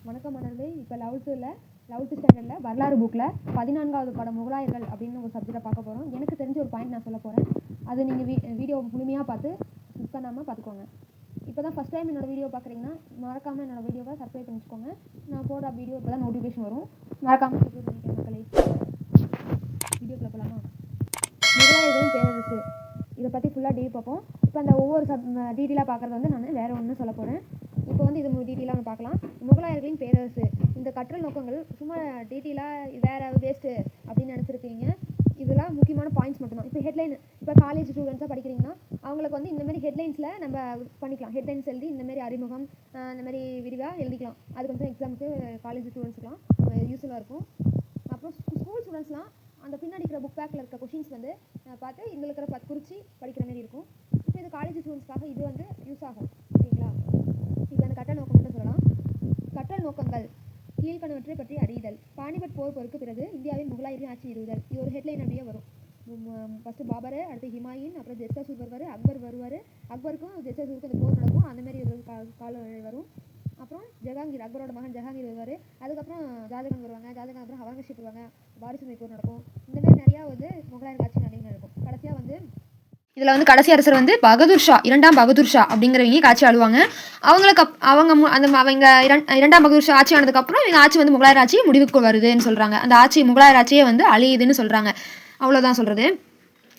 வணக்கம் மன்னர்களே. இப்போ 11th ஸ்டாண்டர்டில் வரலாறு புக்கில் 14வது பாடம் முகலாயர்கள் அப்படின்னு ஒரு சப்ஜெக்டை பார்க்க போகிறோம். எனக்கு தெரிஞ்ச ஒரு பாயிண்ட் நான் சொல்ல போகிறேன். அது நீங்கள் வீடியோ முழுமையாக பார்த்து மிஸ் பண்ணாமல் பார்த்துக்கோங்க. இப்போ தான் ஃபஸ்ட் டைம் என்னோடய வீடியோ பார்க்குறீங்கன்னா மறக்காமல் என்னோடய வீடியோவை சப்ஸ்கிரைப் பண்ணிக்கோங்க. நான் போடுற வீடியோ இப்போ தான் நோட்டிஃபிகேஷன் வரும். மறக்காமல் சப்ஸ்கிரைப் பண்ணிக்கோங்க மக்களே. வீடியோக்குள்ளே போகலாமா? முகலாயர்களின் பேரரசு இதை பற்றி ஃபுல்லாக டீல் பார்ப்போம். இப்போ அந்த ஒவ்வொரு டீட்டெயிலாக பார்க்குறது வந்து நான் வேறு ஒன்று சொல்ல போகிறேன். இப்போ வந்து இது டீட்டெயிலாக நம்ம பார்க்கலாம். முகலாயர்களின் பேரரசு இந்த கற்றல் நோக்கங்கள் சும்மா டீட்டெயிலாக வேறு வேஸ்ட்டு அப்படின்னு நினச்சிருக்கீங்க. இதெல்லாம் முக்கியமான பாயிண்ட்ஸ் மட்டும்தான். இப்போ ஹெட்லைன், இப்போ காலேஜ் ஸ்டூடெண்ட்ஸாக படிக்கிறீங்கன்னா அவங்களுக்கு வந்து இந்தமாதிரி ஹெட்லைன்ஸில் நம்ம பண்ணிக்கலாம். ஹெட்லைன்ஸ் எழுதி இந்தமாரி அறிமுகம் இந்தமாதிரி விரிவாக எழுதிக்கலாம். அது கொஞ்சம் எக்ஸாமுக்கு காலேஜ் ஸ்டூடெண்ட்ஸுக்குலாம் யூஸ்ஃபுல்லாக இருக்கும். அப்புறம் ஸ்கூல் ஸ்டூடெண்ட்ஸ்லாம் அந்த பின்னாடி இருக்கிற புக் பேக்கில் இருக்க கொஷின்ஸ் வந்து பார்த்து எங்களுக்கு குறித்து படிக்கிற மாதிரி இருக்கும். இப்போ இது காலேஜ் ஸ்டூடெண்ட்ஸ்க்காக இது வந்து யூஸ் ஆகும். ஓகேங்களா? இப்போ அந்த கற்றல் நோக்கம் மட்டும் சொல்லலாம். கற்றல் நோக்கங்கள் கீழ்கணவற்றை பற்றி அறிதல். பானிபட் போர் போருக்கு பிறகு இந்தியாவின் முகலாயரின் ஆட்சி நிறுவுதல். இது ஒரு ஹெட்லைன் அப்படியே வரும். ஃபஸ்ட்டு பாபர், அடுத்து ஹிமாயின், அப்புறம் ஜெஸ்டாசூர் வருவார், அக்பர் வருவார். அக்பருக்கும் ஜெஸ்டாசூருக்கும் இந்த போர் நடக்கும். அந்தமாரி ஒரு கால வரும். அப்புறம் ஜஹாங்கீர், அக்பரோட மகன் ஜஹாங்கீர் வருவார். அதுக்கப்புறம் ஷாஜகான் வருவாங்க. ஷாஜகான் அப்புறம் அவுரங்கசீப் வருவாங்க. வாரிசுரிமை போர் நடக்கும். இந்தமாரி நிறையா வந்து முகலாயர் ஆட்சி நடக்கும். கடைசியாக வந்து இதில் வந்து கடைசி அரசர் வந்து பகதூர் ஷா, இரண்டாம் பகதூர் ஷா அப்படிங்கிறவங்க காட்சி ஆளுவாங்க. அவங்க இரண்டாம் பகதூர் ஷா ஆட்சி ஆனதுக்கப்புறம் இவங்க ஆட்சி வந்து முகலாயர் ஆட்சி முடிவுக்கு வருதுன்னு சொல்கிறாங்க. அந்த ஆட்சி முகலாயர் ஆட்சியே வந்து அழியுதுன்னு சொல்கிறாங்க. அவ்வளோதான் சொல்கிறது.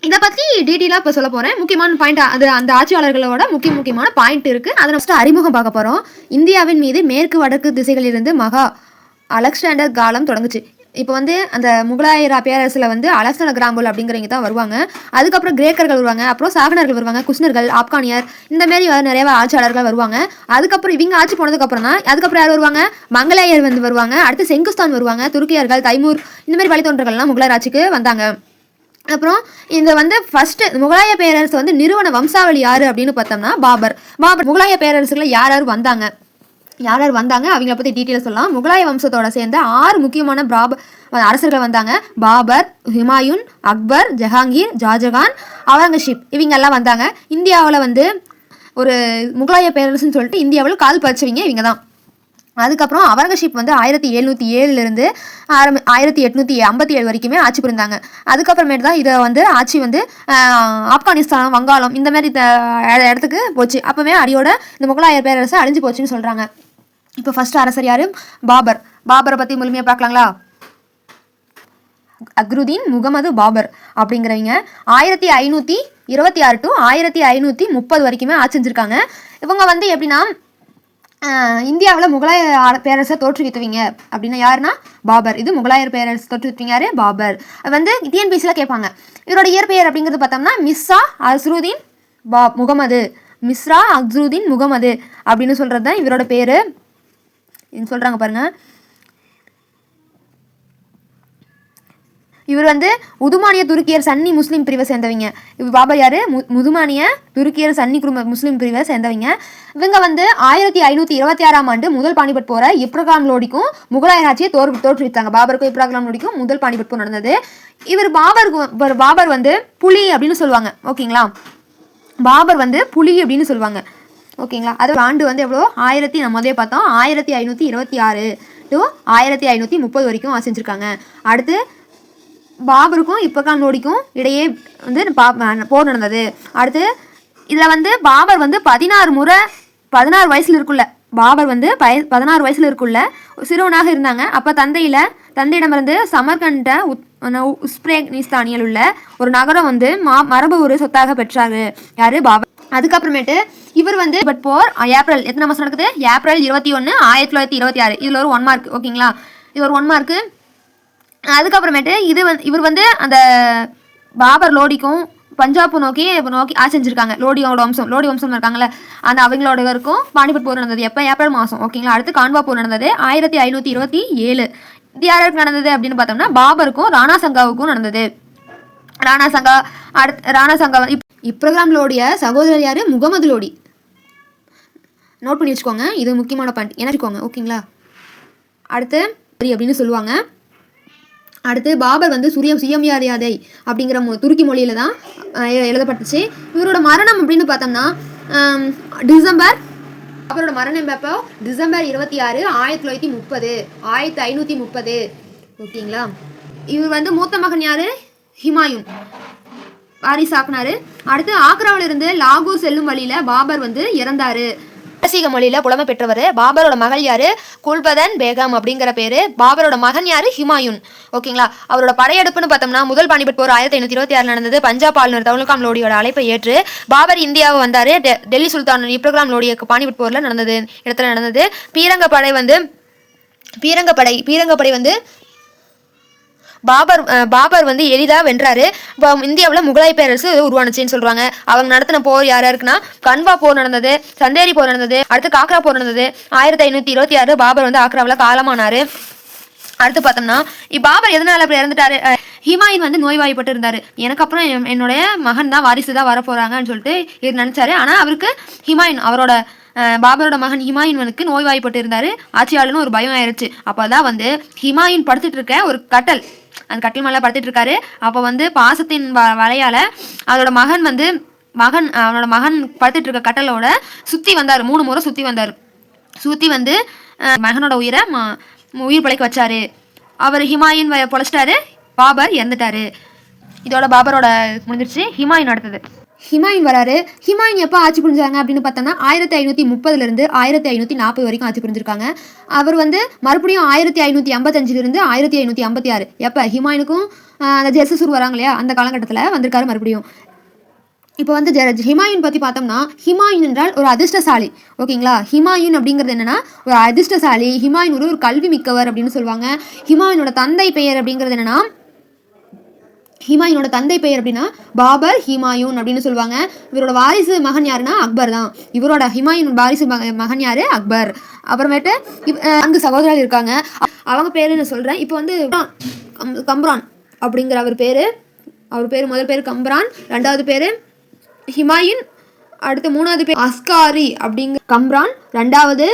இதை பற்றி டீட்டெயிலாக இப்போ சொல்ல போகிறேன். முக்கியமான பாயிண்ட், அது அந்த ஆட்சியாளர்களோட முக்கியமான பாயிண்ட் இருக்குது. அதை ஃபஸ்ட்டு அறிமுகம் பார்க்க போகிறோம். இந்தியாவின் மீது மேற்கு வடக்கு திசைகளிலிருந்து மகா அலெக்சாண்டர் காலம் தொடங்குச்சு. இப்போ வந்து அந்த முகலாயர் பேரரசில் வந்து அலெக்சாண்டர் கிராம்பல் அப்படிங்கிறவங்க தான் வருவாங்க. அதுக்கப்புறம் கிரேக்கர்கள் வருவாங்க. அப்புறம் சாகனர்கள் வருவாங்க. குஷ்ணர்கள், ஆப்கானியர், இந்தமாரி நிறைய ஆட்சியாளர்கள் வருவாங்க. அதுக்கப்புறம் இவங்க ஆட்சி போனதுக்கப்புறம் தான் அதுக்கப்புறம் யார் வருவாங்க? மங்களையர் வந்து வருவாங்க. அடுத்து செங்குஸ்தான் வருவாங்க. துருக்கியர்கள், தைமூர், இந்தமாரி வழித்தோன்றர்கள்லாம் முகலாயர் ஆட்சிக்கு வந்தாங்க. அப்புறம் இந்த வந்து ஃபர்ஸ்ட் முகலாய பேரரசு வந்து நிறுவன வம்சாவளி யாரு அப்படின்னு பார்த்தோம்னா பாபர். முகலாய பேரரசுல யார் வந்தாங்க அவங்கள பற்றி டீட்டெயிலாக சொல்லலாம். முகலாய வம்சத்தோட சேர்ந்த 6 முக்கியமான அரசர்கள் வந்தாங்க. பாபர், ஹுமாயூன், அக்பர், ஜஹாங்கீர், ஷாஜகான், அவுரங்கசீப் இவங்க எல்லாம் வந்தாங்க. இந்தியாவில் வந்து ஒரு முகலாய பேரரசுன்னு சொல்லிட்டு இந்தியாவில் கால் பதிச்சவங்க இவங்க தான். அதுக்கப்புறம் அவுரங்கசீப் வந்து 1707 1857 வரைக்குமே ஆட்சி புரிந்தாங்க. அதுக்கப்புறமேட்டு தான் இதை வந்து ஆட்சி வந்து ஆப்கானிஸ்தான், வங்காளம் இந்த மாதிரி இடத்துக்கு போச்சு. அப்போவே அடியோட இந்த முகலாய பேரரசு அழிஞ்சு போச்சுன்னு சொல்கிறாங்க. இப்போ ஃபர்ஸ்ட் அரசர் யாரு? பாபரை பற்றி முழுமையாக பார்க்கலாங்களா? அக்ருதீன் முகமது பாபர் அப்படிங்கிறவங்க 1526 to 1530 வரைக்குமே ஆட்சி செஞ்சுருக்காங்க. இவங்க வந்து எப்படின்னா இந்தியாவில் முகலாய பேரரசை தோற்றுவித்தவங்க அப்படின்னா யாருன்னா பாபர். இது முகலாயர் பேரரசு தோற்றுவித்தவங்க யாரு? பாபர். வந்து டிஎன்பிசியில் கேட்பாங்க. இவரோட இயற்பெயர் அப்படிங்கிறது பார்த்தோம்னா மிஸ்ரா அஸ்ருதீன் முகமது அப்படின்னு சொல்கிறது தான் இவரோட பேர். சொல்கிறாங்க பாருங்க. இவர் வந்து உதுமானிய துருக்கியர் சன்னி முஸ்லீம் பிரிவை சேர்ந்தவங்க. இவர் பாபர் யாரு? உதுமானிய துருக்கியர் சன்னி முஸ்லீம் பிரிவை சேர்ந்தவங்க. இவங்க வந்து 1526 முதல் பானிபட் போற இப்ராகிம் லோடிக்கும் முகலாயர் ஆட்சியை தோற்றுவித்தாங்க. பாபருக்கும் இப்ராகிம் லோடிக்கும் முதல் பானிபட் போர் நடந்தது. பாபர் வந்து புலி அப்படின்னு சொல்லுவாங்க. ஓகேங்களா? பாபர் வந்து புலி அப்படின்னு சொல்லுவாங்க. ஓகேங்களா? அது ஆண்டு வந்து எவ்வளோ? நம்ம முதலே பார்த்தோம் 1526 to 1530 வரைக்கும் ஆட்சி செஞ்சுருக்காங்க. அடுத்து பாபருக்கும் இப்ராகிம் லோடிக்கும் இடையே வந்து போர் நடந்தது. அடுத்து இதில் வந்து பாபர் வந்து 16 வயசில் இருக்குள்ள பாபர் வந்து 16 வயசில் இருக்குள்ள சிறுவனாக இருந்தாங்க. அப்போ தந்தையிடமிருந்து சமர்கண்ட உஸ்பெகிஸ்தானில் உள்ள ஒரு நகரம் வந்து மரபு ஒரு சொத்தாக பெற்றாரு. யாரு? பாபர். அதுக்கப்புறமேட்டு இவர் வந்து போர் ஏப்ரல் எத்தனை மாதம் நடக்குது? ஏப்ரல் 21, 1926. இதில் ஒரு 1 மார்க். ஓகேங்களா? இது ஒரு 1 மார்க்கு. அதுக்கப்புறமேட்டு இவர் வந்து அந்த பாபர் லோடிக்கும் பஞ்சாப் நோக்கி ஆட்சி செஞ்சுருக்காங்க. லோடி வம்சம் இருக்காங்கல்ல, அந்த அவங்களோட இருக்கும் பானிபட் போர் நடந்தது. எப்போ? ஏப்ரல் மாதம். ஓகேங்களா? அடுத்து கான்வா போர் நடந்தது 1527. இது யாருக்கு நடந்தது அப்படின்னு பார்த்தோம்னா பாபருக்கும் ராணா சங்காவுக்கும் நடந்தது. ராணா சங்கா இப்ராகிம் லோடிய சகோதரர் யாரு? முகமது லோடி. நோட் பண்ணி வச்சுக்கோங்க. இது முக்கியமான பாயிண்ட். என்ன வச்சுக்கோங்க. ஓகேங்களா? அடுத்து அப்படின்னு சொல்லுவாங்க. அடுத்து பாபர் வந்து சுயமரியாதை அப்படிங்கிற துருக்கி மொழியில தான் எழுதப்பட்டுச்சு. இவரோட மரணம் அப்படின்னு பார்த்தோம்னா டிசம்பர் அவரோட மரணம் எப்போ? டிசம்பர் 26, 1930, 1530. ஓகேங்களா? இவர் வந்து மூத்த மகன் யாரு? ஹிமாயூன் வாரிசாக்குனாரு. அடுத்து ஆக்ராவில இருந்து லாகூர் செல்லும் வழியில பாபர் வந்து இறந்தாரு. பாரசீக மொழியில புலமை பெற்றவர். பாபரோட மகள் யாரு? குல்பதன் பேகம் அப்படிங்கிற பேரு. பாபரோட மகன் யாரு? ஹிமாயூன். ஓகேங்களா? அவரோட படையெடுப்புன்னு பார்த்தோம்னா முதல் பானிபட் போர் 1526 நடந்தது. பஞ்சாப் ஆளுநர் தௌலகாம் லோடியோட அழைப்பை ஏற்று பாபர் இந்தியாவை வந்தாரு. டெல்லி சுல்தான் இப்ரகாம் லோடிய பானிபட் போர்ல இடத்துல நடந்தது. பீரங்கப்படை வந்து பாபர் வந்து எளிதாக வென்றாரு. இந்தியாவில் முகலாய பேரரசு உருவானுச்சுன்னு சொல்றாங்க. அவங்க நடத்தின போர் யாருக்குன்னா கன்வா போர் நடந்தது, சந்தேரி போர் நடந்தது, அடுத்து காக்ரா போர் நடந்தது. 1526 பாபர் வந்து ஆக்ராவில் காலமானாரு. அடுத்து பார்த்தோம்னா பாபர் எதனால அப்படி இறந்துட்டாரு? ஹிமாயூன் வந்து நோய்வாய்ப்பட்டு இருந்தாரு. எனக்கு அப்புறம் என்னுடைய மகன் தான் வாரிசு தான் வரப்போறாங்கன்னு சொல்லிட்டு இவர் நினைச்சாரு. ஆனா அவருக்கு அவரோட பாபரோட மகன் ஹிமாயூனுக்கு நோய்வாய்ப்பட்டு இருந்தாரு. ஆட்சியாளர்னு ஒரு பயம் ஆயிடுச்சு. அப்போதான் வந்து ஹிமாயூன் படுத்துட்டு இருக்க ஒரு கட்டல், அந்த கட்டில் மேலே படுத்துட்டு இருக்காரு. அப்போ வந்து பாசத்தின் வலையால அவனோட மகன் படுத்துட்டு இருக்க கட்டலோட சுத்தி வந்தாரு. 3 முறை சுத்தி வந்து மகனோட உயிர் பிழைக்க வச்சாரு. அவர் ஹிமாயூன் பொழைச்சிட்டாரு. பாபர் இறந்துட்டாரு. இதோட பாபரோட முடிஞ்சிருச்சு. ஹிமாயூன் அடுத்தது. ஹிமாயூன் வராரு. ஹிமாயூன் எப்போ ஆட்சி புரிஞ்சாங்க அப்படின்னு பார்த்தோம்னா 1530 1540 வரைக்கும் ஆட்சி புரிஞ்சிருக்காங்க. அவர் வந்து மறுபடியும் 1555 1556 எப்போ ஹிமாயூனுக்கும் அந்த ஜெர்சசூர் வராங்க இல்லையா, அந்த காலகட்டத்தில் வந்திருக்காரு மறுபடியும். இப்போ வந்து ஹிமாயூன் பற்றி பார்த்தோம்னா ஹிமாயூன் என்றால் ஒரு அதிர்ஷ்டசாலி. ஓகேங்களா? ஹிமாயூன் அப்படிங்கிறது என்னன்னா ஒரு அதிர்ஷ்டசாலி. ஹிமாயூன் ஒரு கல்வி மிக்கவர் அப்படின்னு சொல்லுவாங்க. ஹிமாயூனோட தந்தை பெயர் அப்படிங்கிறது என்னன்னா ஹிமாயூனோட தந்தை பெயர் அப்படின்னா பாபர் ஹிமாயூன் அப்படின்னு சொல்லுவாங்க. இவரோட வாரிசு மகன் யாருன்னா அக்பர் தான். இவரோட ஹிமாயூன் வாரிசு மகன் யாரு? அக்பர். அப்புறமேட்டு 4 சகோதரர்கள் இருக்காங்க. அவங்க பேரு நான் சொல்றேன். இப்போ வந்து கம்ரான் அப்படிங்கிற அவர் பேரு முதல் பேர் கம்ரான், 2வது பேரு ஹிமாயூன், அடுத்து 3வது பேர் அஸ்காரி அப்படிங்கிற கம்ரான், 2வது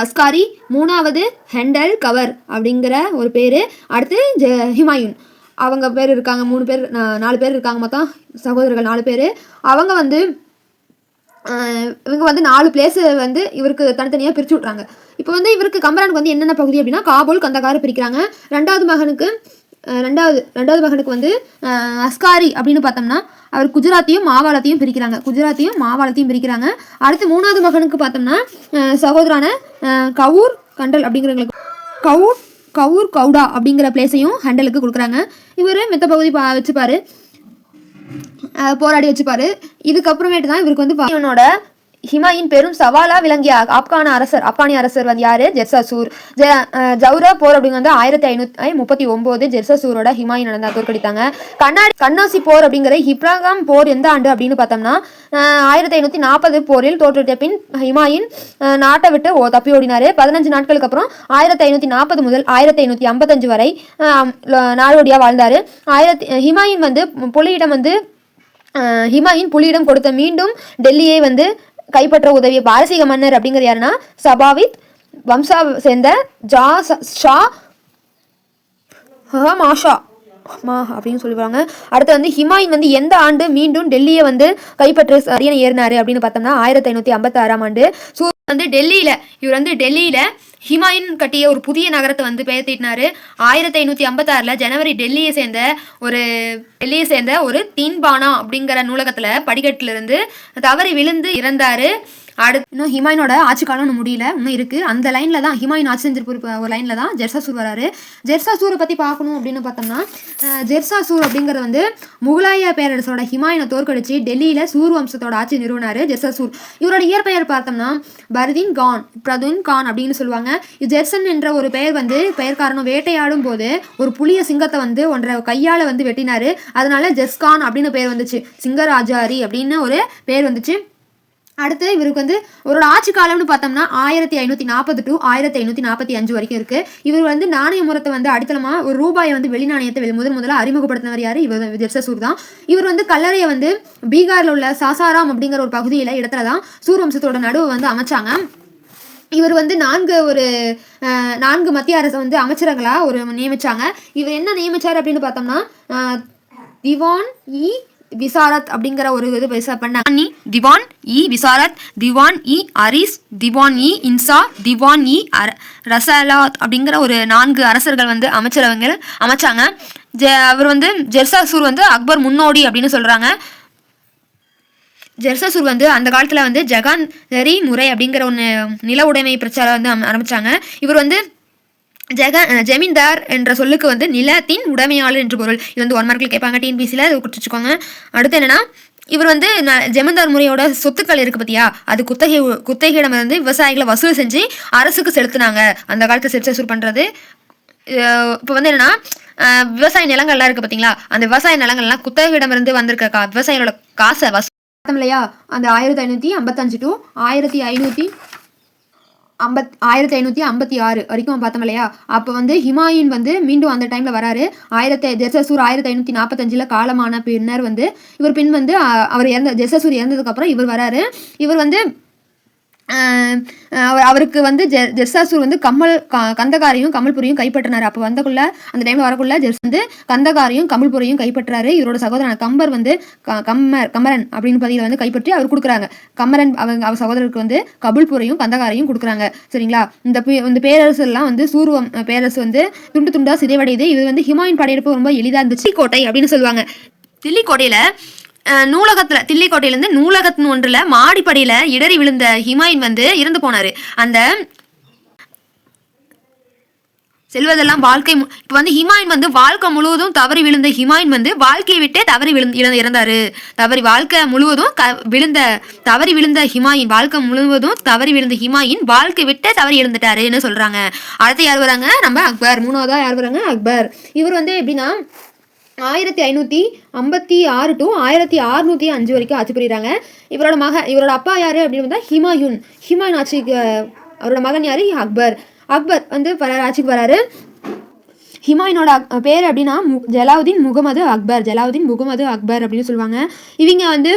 அஸ்காரி, 3வது ஹெண்டல் கவர் அப்படிங்கிற ஒரு பேரு, அடுத்து ஹிமாயூன். அவங்க பேர் இருக்காங்க 4 பேர் இருக்காங்க. மொத்தம் சகோதரர்கள் 4 பேர். அவங்க வந்து இவங்க வந்து 4 பிளேஸ் வந்து இவருக்கு தனித்தனியாக பிரித்து விட்றாங்க. இப்போ வந்து இவருக்கு கம்ரானுக்கு வந்து என்னென்ன பகுதி அப்படின்னா காபூல், கந்தகார் பிரிக்கிறாங்க. ரெண்டாவது மகனுக்கு வந்து அஸ்காரி அப்படின்னு பார்த்தோம்னா அவர் குஜராத்தையும் மாவாளத்தையும் பிரிக்கிறாங்க. அடுத்து 3வது மகனுக்கு பார்த்தோம்னா சகோதரான கவுர் கண்டல் அப்படிங்கிறவங்களுக்கு கவுர் கவுடா அப்படிங்கிற பிளேஸையும் ஹண்டலுக்கு கொடுக்குறாங்க. இவர் மித்த பகுதி வச்சுப்பாரு, போராடி வச்சுப்பாரு. இதுக்கப்புறமேட்டு தான் இவருக்கு வந்து இவனோட ஹிமாயூன் பெரும் சவாலா விளங்கிய ஆப்கானிய அரசர் வந்து யாரு? ஜெர்சாசூர். ஜவுரா போர் அப்படிங்க வந்து 1539 ஜெர்சாசூரோட ஹிமாயூன் நடந்தா தோற்கடித்தாங்க. கண்ணாசி போர் அப்படிங்கிற இப்ராகாம் போர் எந்த ஆண்டு அப்படின்னு பார்த்தோம்னா 1540 போரில் தோற்றுவிட்ட பின் ஹிமாயூன் நாட்டை விட்டு தப்பி ஓடினாரு. 15 நாட்களுக்கு அப்புறம் 1540 முதல் 1555 வரை நாடோடியா வாழ்ந்தாரு. ஹிமாயூன் புலியிடம் கொடுத்த மீண்டும் டெல்லியை வந்து கைப்பற்ற உதவிய பாரசீக மன்னர் அப்படிங்கிறது யாருன்னா சபாவித் வம்சா சேர்ந்த ஷா அப்படின்னு சொல்லுவாங்க. அடுத்து வந்து ஹிமாயூன் வந்து எந்த ஆண்டு மீண்டும் டெல்லியை வந்து கைப்பற்ற அரியணை ஏறினாரு அப்படின்னு பார்த்தோம்னா 1556 ஆண்டு. இவர் வந்து டெல்லியில ஹிமாயூன் கட்டிய ஒரு புதிய நகரத்தை வந்து பெயர்த்தினாரு. 1556 ஜனவரி டெல்லியை சேர்ந்த ஒரு தீன்பானா அப்படிங்கிற நூலகத்துல படிக்கட்டுல இருந்து தவறி விழுந்து இறந்தாரு. அடுத்து இன்னும் ஹிமாயூனோட ஆட்சி காலம் முடியல, இன்னும் இருக்கு. அந்த லைன்ல தான் ஹிமாயூன் ஆட்சி செஞ்சிருப்ப ஒரு லைன்ல தான் ஜெர்சாசூர் வராரு. ஜெர்சாசூரை பத்தி பார்க்கணும் அப்படின்னு பார்த்தோம்னா ஜெர்சாசூர் அப்படிங்கிறது வந்து முகலாய பேரரசோட ஹிமாயூனை தோற்கடிச்சு டெல்லியில சூர் வம்சத்தோட ஆட்சி நிறுவனாரு ஜெர்சாசூர். இவரோட இயற்பெயர் பார்த்தோம்னா பிரதுன் கான் அப்படின்னு சொல்லுவாங்க. ஜெர்சன் என்ற ஒரு பெயர் காரணம் வேட்டையாடும் போது ஒரு புலிய சிங்கத்தை வந்து கையால வந்து வெட்டினாரு. அதனால ஜெர்ஸ்கான் அப்படின்னு பேர் வந்துச்சு. சிங்கராஜாரி அப்படின்னு ஒரு பேர் வந்துச்சு. அடுத்து இவருக்கு வந்து ஒரு ஆட்சி காலம்னு பார்த்தோம்னா 1540 to 1545 வரைக்கும் இருக்கு. இவர் வந்து நாணய முறத்தை வந்து அடித்தளமா ஒரு ரூபாயை வந்து வெளி நாணயத்தை முதல்ல அறிமுகப்படுத்தினவர் யாரு? இவர் ஜெர்சாசூர் தான். இவர் வந்து கல்லறையை வந்து பீகார்ல உள்ள சாசாராம் அப்படிங்கிற ஒரு இடத்துல தான் சூர் வம்சத்தோட நடுவை வந்து அமைச்சாங்க. இவர் வந்து 4 மத்திய அரசு வந்து அமைச்சரங்களா நியமிச்சாங்க. இவர் என்ன நியமிச்சார் அப்படின்னு பார்த்தோம்னா திவான் விசாரத் அப்படிங்கிற ஒரு இது பண்ணாங்க. திவான் இ விசாரத், திவான் இ அரிஸ், திவான் இ இன்சா, திவான் இ ரசலாத் அப்படிங்கிற ஒரு 4 அரசர்கள் வந்து அமைச்சாங்க. அவர் வந்து ஜெர்சாசூர் வந்து அக்பர் முன்னோடி அப்படின்னு சொல்றாங்க. ஜெர்சாசூர் வந்து அந்த காலத்தில் வந்து ஜகாந்தரி முறை அப்படிங்கிற ஒன்று நில உடைமை பிரச்சாரம் வந்து ஆரம்பித்தாங்க. இவர் வந்து ஜமீன்தார் என்ற சொல்லுக்கு வந்து நிலத்தின் உடைமையாளர் என்று பொருள். இது வந்து 1 மார்க்கில் கேட்பாங்க, டிஎன்பிசியில் அது குறிச்சிக்கோங்க. அடுத்து என்னன்னா, இவர் வந்து ஜமீன்தார் முறையோட சொத்துக்கள் இருக்குது பார்த்தியா, அது குத்தகையிடம் வந்து விவசாயிகளை வசூல் செஞ்சு அரசுக்கு செலுத்தினாங்க அந்த காலத்தை ஜெர்சாசூர் பண்ணுறது. இப்போ வந்து என்னன்னா, விவசாய நிலங்கள்லாம் இருக்குது பார்த்தீங்களா, அந்த விவசாய நிலங்கள்லாம் குத்தகையிடமிருந்து வந்திருக்க விவசாயிகளோட காசை இல்லையா, அந்த 1555 டு 1556 வரைக்கும் பார்த்தோம் இல்லையா. அப்போ வந்து ஹிமாயூன் வந்து மீண்டும் அந்த டைம்ல வராரு. ஜெர்சாசூர் 1545 காலமான பின்னர் வந்து அவர் ஜெர்சாசூர் இறந்ததுக்கு அப்புறம் இவர் வராரு. இவர் வந்து அவருக்கு வந்து ஜெர்சாசூர் வந்து கந்தகாரையும் கமல்புரையும் கைப்பற்றினார். அப்போ அந்த டைம்ல வரக்குள்ள வந்து கந்தகாரையும் கமல்புரையும் கைப்பற்றாரு. இவரோட சகோதரன் கம்பர் வந்து கமரன் அப்படின்னு பதில வந்து கைப்பற்றி அவர் கொடுக்குறாங்க. கமரன் அவர் சகோதரருக்கு வந்து கபுல்புரையும் கந்தகாரையும் கொடுக்குறாங்க. சரிங்களா. இந்த பேரரசு எல்லாம் வந்து சூர்வம் பேரரசு வந்து துண்டு துண்டா சிதைவடையுது. இது வந்து ஹிமாயூன் படையெடுப்பு ரொம்ப எளிதா இருந்துச்சு. கோட்டை அப்படின்னு சொல்லுவாங்க. தில்லி கோட்டையில தில்லிக்கோட்டையிலேருந்து நூலகத்தின் ஒன்றில் மாடிப்படியில் இடறி விழுந்த ஹிமாயூன் வந்து இறந்து போனார். அந்த செல்வதெல்லாம் இப்போ வந்து ஹிமாயூன் வந்து வாழ்க்கை முழுவதும் தவறி விழுந்த ஹிமாயூன் வந்து வாழ்க்கையை விட்டே தவறி இறந்தார். வாழ்க்கை முழுவதும் தவறி விழுந்த ஹிமாயூன் வாழ்க்கை விட்டே தவறி இழந்துட்டாருன்னு சொல்கிறாங்க. அடுத்து யார் வராங்க, நம்ம அக்பர். 3வதா யார் வராங்க, அக்பர். இவர் வந்து எப்படின்னா 1556 டு 1605 வரைக்கும் ஆட்சி புரியுறாங்க. இவரோட அப்பா யாரு அப்படின்னு பார்த்தா ஹிமாயூன் ஆட்சிக்கு அவரோட மகன் யாரு, அக்பர் வந்து ஆட்சிக்கு வராரு. ஹிமாயூனோட பேர் அப்படின்னா ஜலாலுதீன் முகமது அக்பர் அப்படின்னு சொல்லுவாங்க. இவங்க வந்து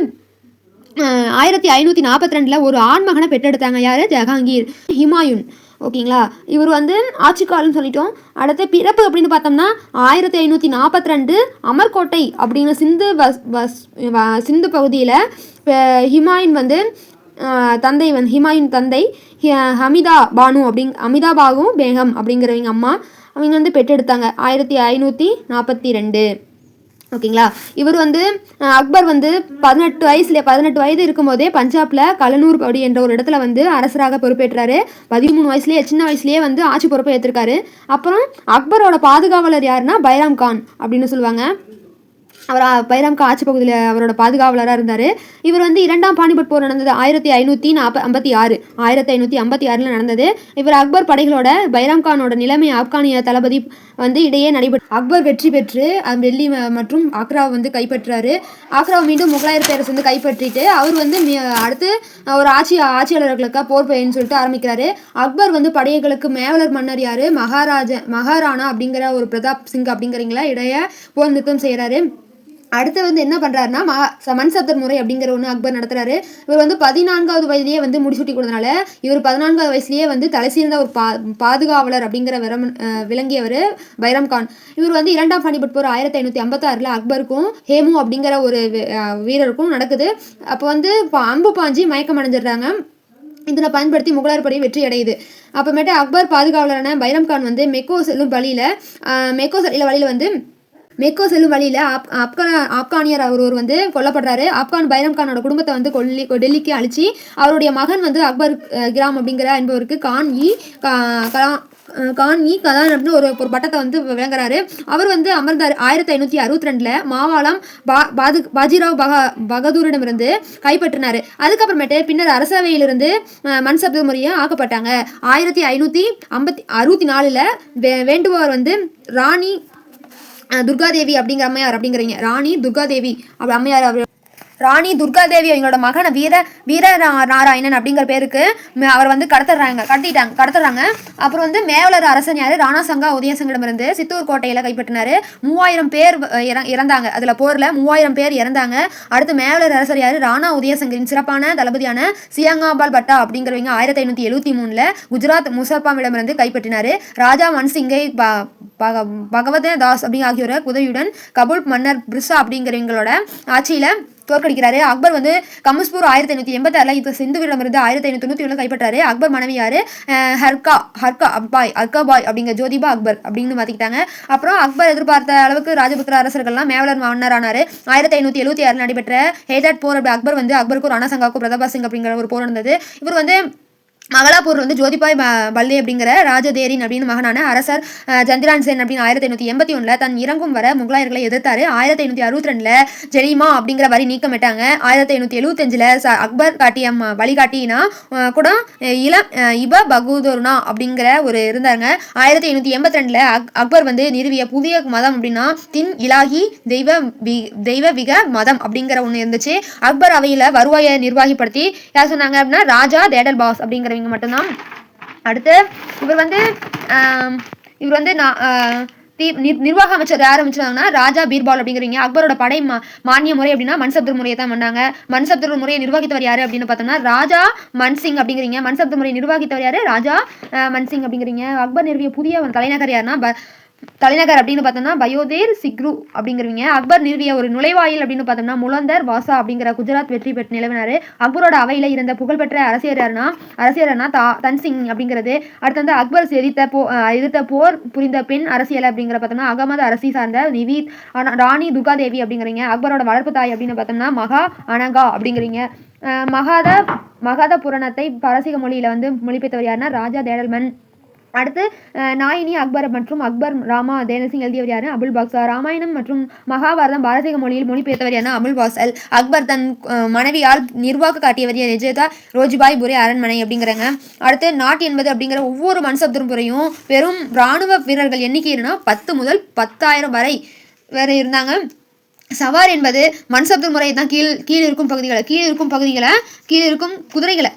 1542 ஒரு ஆண்மகனை பெற்றெடுத்தாங்க. யாரு, ஜஹாங்கீர். ஹிமாயூன். ஓகேங்களா. இவர் வந்து ஆட்சி காலம்னு சொல்லிட்டோம். அடுத்து பிறப்பு அப்படின்னு பார்த்தோம்னா 1542 அமர்கோட்டை அப்படின்னு சிந்து பகுதியில் ஹிமாயூன் வந்து ஹிமாயூன் தந்தை ஹமிதா பானு பேகம் அப்படிங்கிறவங்க அம்மா அவங்க வந்து பெற்றெடுத்தாங்க 1542. ஓகேங்களா. இவர் வந்து அக்பர் வந்து 18 வயது இருக்கும்போதே பஞ்சாப்ல கலனூர் படி என்ற ஒரு இடத்துல வந்து அரசராக பொறுப்பேற்றாரு. 13 வயசுலேயே சின்ன வயசுலேயே வந்து ஆட்சி பொறுப்பை ஏற்றிருக்காரு. அப்புறம் அக்பரோட பாதுகாவலர் யாருன்னா பைராம் கான் அப்படின்னு சொல்லுவாங்க. அவர் பைராம் கான் ஆட்சி பகுதியில் அவரோட பாதுகாவலராக இருந்தார். இவர் வந்து 2ஆம் பானிபட் போர் நடந்தது 1556 நடந்தது. இவர் அக்பர் படைகளோட பைராம் கானோட நிலைமை ஆப்கானிய தளபதி வந்து இடையே நடைபெற்று அக்பர் வெற்றி பெற்று டெல்லி மற்றும் ஆக்ராவை வந்து கைப்பற்றாரு. ஆக்ராவை மீண்டும் முகலாயர் பேரரசு வந்து கைப்பற்றிட்டு அவர் வந்து அடுத்து ஒரு ஆட்சியாளர்களுக்காக போர் பெய்யன்னு சொல்லிட்டு ஆரம்பிக்கிறாரு. அக்பர் வந்து படைகளுக்கு மேவலர் மன்னர் யாரு, மகாராணா அப்படிங்கிற ஒரு பிரதாப் சிங் அப்படிங்கிறீங்களா இடையே போர் நிறுத்தம் செய்கிறாரு. அடுத்து வந்து என்ன பண்ணுறாருன்னா மன்சப்தர் முறை அப்படிங்கிற ஒன்று அக்பர் நடத்துறாரு. இவர் வந்து 14வது வயதிலேயே வந்து முடிசூட்டி கொடுத்தனால இவர் 14வது வயசுலேயே வந்து தலை சீர்ந்த ஒரு பாதுகாவலர் அப்படிங்கிற விளங்கியவர் பைராம் கான். இவர் வந்து 2ஆம் பானிபட் போர் 1556 அக்பருக்கும் ஹேமு அப்படிங்கிற ஒரு வீரருக்கும் நடக்குது. அப்போ வந்து அம்பு பாஞ்சி மயக்கம் அடைஞ்சிடுறாங்க. இதனை பயன்படுத்தி முகலாயர் படை வெற்றி அடையுது. அப்புறமேட்டு அக்பர் பாதுகாவலரான பைராம் கான் வந்து மெக்கோ செல்லும் வழியில் ஆப்கானியர் ஒருவர் வந்து கொல்லப்படுறாரு. பைராம் கானோட குடும்பத்தை வந்து டெல்லிக்கு அழிச்சு அவருடைய மகன் வந்து அக்பர் கிராம் அப்படிங்கிற என்பவருக்கு கான் இ கதான் அப்படின்னு ஒரு பட்டத்தை வந்து விளங்குறாரு. அவர் வந்து அமர்ந்தார். 1562 மாவாலாம் பாஜிராவ் பகதூரிடமிருந்து கைப்பற்றினார். அதுக்கப்புறமேட்டு பின்னர் அரசவையிலிருந்து மன்சப்த முறையை ஆக்கப்பட்டாங்க. 1564 வேண்டுபவர் வந்து ராணி துர்காதேவி அப்படிங்கிற அம்மையார் அப்படிங்கிறீங்க. ராணி துர்காதேவி அவங்களோட மகனை வீர நாராயணன் அப்படிங்கிற பேருக்கு அவர் வந்து கடத்துறாங்க. அப்புறம் வந்து மேவலர் அரசன் யாரு, ராணா சங்கா உதயசங்கிடமிருந்து சித்தூர் கோட்டையில கைப்பற்றினாரு. 3000 பேர் இறந்தாங்க. அதுல போர்ல 3000 பேர் இறந்தாங்க. அடுத்து மேவலர் அரசர் யாரு, ராணா உதயசங்கரின் சிறப்பான தளபதியான சியாங்காபால் பட்டா அப்படிங்கிறவங்க 1573 குஜராத் முசப்பாமிடமிருந்து கைப்பற்றினாரு. ராஜா மன்சிங்கை பகவத தாஸ் ஆகியோர உதவியுடன் கபூல் மன்னர் பிர்சா அப்படிங்கிறவங்களோட ஆட்சியில் தோற்கடிக்கிறாரு. அக்பர் வந்து கமஸ்பூர் 1586 இப்போ சிந்துவிடமிருந்து 1597 கைப்பற்றாரு. அக்பர் மனைவி யாரு? ஹர்காபாய் அப்படிங்கிற ஜோதிபா அக்பர் அப்படின்னு மாத்திக்கிட்டாங்க. அப்புறம் அக்பர் எதிர்பார்த்த அளவுக்கு ராஜபுத்திர அரசர்கள்லாம் மேவலர் மன்னர் ஆனாரு. 1576 நடைபெற்ற ஹேதட் போர். அக்பர் வந்து அக்பருக்கு ராணா சங்காவுக்கு பிரதாபா சிங் அப்படிங்கிற ஒரு போர் நடந்தது. இவர் வந்து மகளாப்பூர் வந்து ஜோதிபாய் பல்லே அப்படிங்கிற ராஜதேரின் அப்படின்னு மகனான அரசர் ஜந்திரான் சென் அப்படின்னு 1581 தன் இறங்கும் வர முகலாயர்களை எதிர்த்தாரு. 1562 ஜெரிமா அப்படிங்கிற வரி நீக்கமிட்டாங்க. 1575 அக்பர் காட்டிய வழிகாட்டினா கூட இப பகதூர்னா அப்படிங்கிற ஒரு இருந்தாங்க. 1582 அக்பர் வந்து நிறுவிய புதிய மதம் அப்படின்னா தின் இலாகி தெய்வவிக மதம் அப்படிங்கிற ஒன்று இருந்துச்சு. அக்பர் அவையில் வருவாயை நிர்வாகிப்படுத்தி யார் சொன்னாங்க அப்படின்னா ராஜா தேடல் பாஸ் அப்படிங்கிற மட்டும்தான். அடுத்து இவர் வந்து நிர்வாக அமைச்சர் யார் அமைச்சாங்கன்னா ராஜா பீர்பால் அப்படிங்கிறீங்க. அக்பரோட படை மானிய முறை அப்படின்னா மன்சப்தர் முறையை தான் பண்ணாங்க. மன்சப்தர் முறையை நிர்வகித்தவர் யாரு அப்படின்னு பார்த்தோம்னா ராஜா மன்சிங் அப்படிங்கிறீங்க. மன்சப்தர் முறையை நிர்வகித்தவர் யாரு? ராஜா மன்சிங் அப்படிங்கிறீங்க. அக்பர் நிறுவிய புதிய தலைநகர் யாருன்னா தலைநகர் அப்படின்னு பார்த்தோம்னா பயோதேர் சிக்ரு அப்படிங்கிறவங்க. அக்பர் நிறுவிய ஒரு நுழைவாயில் அப்படின்னு பார்த்தோம்னா முலந்தர் வாசா அப்படிங்கிற குஜராத் வெற்றி பெற்று நிலவினாரு. அக்பரோட அவையில் இருந்த புகழ்பெற்ற அரசியர்னா தன்சிங் அப்படிங்கிறது. அடுத்து வந்து அக்பர் எதிர்த்த போர் புரிந்த பெண் அரசியல் அப்படிங்கிற பார்த்தோம்னா அகமது அரசி சார்ந்த நிவீத் ராணி துர்காதேவி அப்படிங்கிறீங்க. அக்பரோட வளர்ப்பு தாய் அப்படின்னு பார்த்தோம்னா மகா அனகா அப்படிங்கிறீங்க. மகாத புராணத்தை பாரசீக மொழியில வந்து மொழிபெயர்த்தவர் யாருன்னா ராஜா தேடல்மன். அடுத்து நாயினி அக்பர் மற்றும் அக்பர் ராமா தேனசிங் எழுதியவர் யாரு? அபுல் பாக்சா. ராமாயணம் மற்றும் மகாபாரதம் பாரசீக மொழியில் மொழிபெயர்த்தவர் யாருன்னா அபுல் பாசல். அக்பர் தன் மனைவியால் நிர்வாக காட்டியவர் நிஜதா ரோஜிபாய் புரே அரண்மனை அப்படிங்கிறாங்க. அடுத்து நாட் என்பது அப்படிங்கிற ஒவ்வொரு மன்சப்தரும் புறையும் பெரும் இராணுவ வீரர்கள் எண்ணிக்கைன்னா 10 முதல் 10,000 வரை வேற இருந்தாங்க. சவார் என்பது மன்சப்தர் முறையை தான் கீழ் இருக்கும்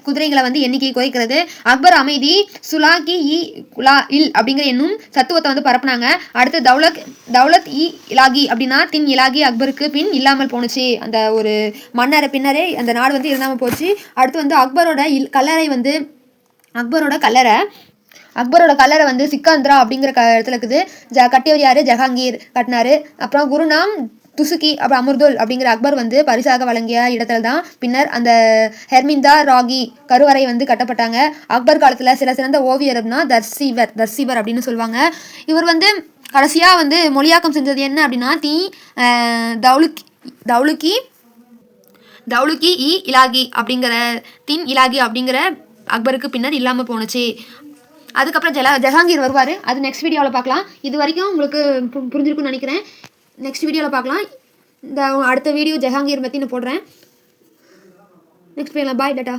குதிரைகளை வந்து எண்ணிக்கையை குறைக்கிறது. அக்பர் அமைதி சுலாக்கி இல் அப்படிங்கிற என்னும் சத்துவத்தை வந்து பரப்புனாங்க. அடுத்து தௌலத் இலாகி அப்படின்னா தின் இலாகி அக்பருக்கு பின் இல்லாமல் போணுச்சு. அந்த ஒரு மன்னர் பின்னரே அந்த நாடு வந்து இல்லாமல் போச்சு. அடுத்து வந்து அக்பரோட கல்லறை வந்து சிக்கந்தரா அப்படிங்கிற இடத்துல இருக்குது. கட்டியவர் யாரு? ஜஹாங்கீர் கட்டினாரு. அப்புறம் குருநாம் துசுக்கி அப்புறம் அமுர்துல் அப்படிங்கிற அக்பர் வந்து பரிசாக வழங்கிய இடத்துல தான் பின்னர் அந்த ஹெர்மிந்தா ராகி கருவறை வந்து கட்டப்பட்டாங்க. அக்பர் காலத்தில் சில சிறந்த ஓவியர் அப்படின்னா தர்சிவர் அப்படின்னு சொல்லுவாங்க. இவர் வந்து கடைசியாக வந்து மொழியாக்கம் செஞ்சது என்ன அப்படின்னா தௌலுக்கி இலாகி அப்படிங்கிற தின் இலாகி அப்படிங்கிற அக்பருக்கு பின்னர் இல்லாமல் போணுச்சு. அதுக்கப்புறம் ஜஹாங்கீர் வருவார். அது நெக்ஸ்ட் வீடியோவில் பார்க்கலாம். இது வரைக்கும் உங்களுக்கு புரிஞ்சிருக்குன்னு நினைக்கிறேன். நெக்ஸ்ட் வீடியோவில் பார்க்கலாம். இந்த அடுத்த வீடியோ ஜஹாங்கீர் பற்றி நான் போடுறேன். நெக்ஸ்ட் வீடியோவில் பாய் டாட்டா.